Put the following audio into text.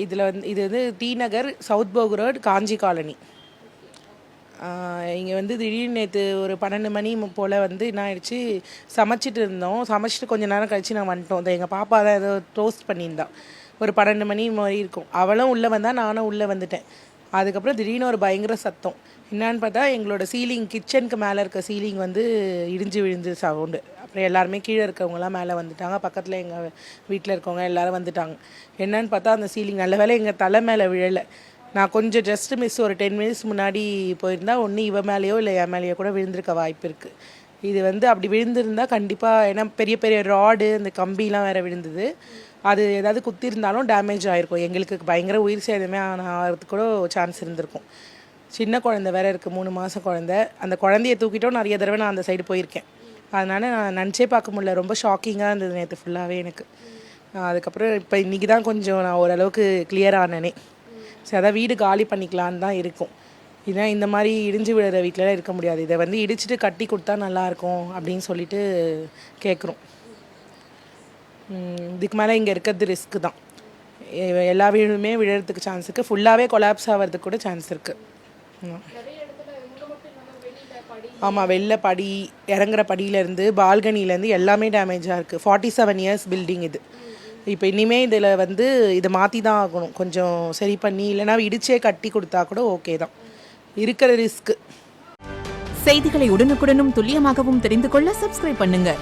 இதில் வந்து இது வந்து டி நகர், சவுத் போக் ரோட், காஞ்சி காலனி. இங்கே வந்து திடீர்னு நேற்று ஒரு 12 மணி போல் வந்து என்ன ஆயிடுச்சு, சமைச்சிட்டு இருந்தோம். சமைச்சிட்டு கொஞ்சம் நேரம் கழித்து நான் வந்துட்டோம். அதை எங்கள் பாப்பா தான் ஏதோ டோஸ்ட் பண்ணியிருந்தான். ஒரு 12 மணி மாதிரி இருக்கும். அவளும் உள்ளே வந்தால் நானும் உள்ளே வந்துட்டேன். அதுக்கப்புறம் திடீர்னு ஒரு பயங்கர சத்தம். என்னான்னு பார்த்தா எங்களோட சீலிங், கிச்சனுக்கு மேலே இருக்க சீலிங் வந்து இடிஞ்சு விழுந்து சவுண்டு. அப்புறம் எல்லாருமே கீழே இருக்கவங்களாம் மேலே வந்துட்டாங்க. பக்கத்தில் எங்கள் வீட்டில் இருக்கவங்க எல்லோரும் வந்துட்டாங்க. என்னன்னு பார்த்தா அந்த சீலிங் நல்ல வேளை எங்கள் தலை மேலே விழலை. நான் கொஞ்சம் ஜஸ்ட் மிஸ் ஒரு 10 மினிட்ஸ் முன்னாடி போயிருந்தா ஒன்று இவ மேலேயோ இல்லை என் மேலேயோ கூட விழுந்திருக்க வாய்ப்பு இருக்குது. இது வந்து அப்படி விழுந்திருந்தால் கண்டிப்பாக, ஏன்னா பெரிய பெரிய ராடு இந்த கம்பிலாம் வேறு விழுந்தது. அது ஏதாவது குத்திருந்தாலும் டேமேஜ் ஆகிருக்கும். எங்களுக்கு பயங்கர உயிர் சேதமே ஆகிறதுக்கு கூட சான்ஸ் இருந்திருக்கும். சின்ன குழந்தை வேறு இருக்குது, 3 மாதம் குழந்தை. அந்த குழந்தைய தூக்கிட்டோம் நிறைய தடவை நான் அந்த சைடு போயிருக்கேன். அதனால் நான் நினச்சே பார்க்க முடியல. ரொம்ப ஷாக்கிங்காக இருந்தது நேற்று ஃபுல்லாகவே எனக்கு. அதுக்கப்புறம் இப்போ இன்றைக்கி தான் கொஞ்சம் நான் ஓரளவுக்கு கிளியர் ஆனேனே. சரி, அதான் வீடு காலி பண்ணிக்கலான்னு தான் இருக்கும். ஏன்னா இந்த மாதிரி இடிஞ்சு விழுற வீட்டிலலாம் இருக்க முடியாது. இதை வந்து இடிச்சிட்டு கட்டி கொடுத்தா நல்லாயிருக்கும் அப்படின்னு சொல்லிட்டு கேட்குறோம். இதுக்கு மேலே இங்கே இருக்கிறது ரிஸ்க்கு தான். எல்லா வீடுமே விழுறதுக்கு சான்ஸ் இருக்குது. ஃபுல்லாகவே கொலாப்ஸ் ஆகிறதுக்கு கூட சான்ஸ் இருக்குது. ஆமாம், வெளில படி, இறங்குற படியிலேருந்து பால்கனிலேருந்து எல்லாமே டேமேஜாக இருக்குது. 47 இயர்ஸ் பில்டிங் இது. இப்போ இனிமேல் இதில் வந்து இதை மாற்றி தான் ஆகணும். கொஞ்சம் சரி பண்ணி, இல்லைனா இடிச்சே கட்டி கொடுத்தா கூட ஓகே தான். இருக்கிற ரிஸ்க்கு. செய்திகளை உடனுக்குடனும் துல்லியமாகவும் தெரிந்து கொள்ள சப்ஸ்கிரைப் பண்ணுங்கள்.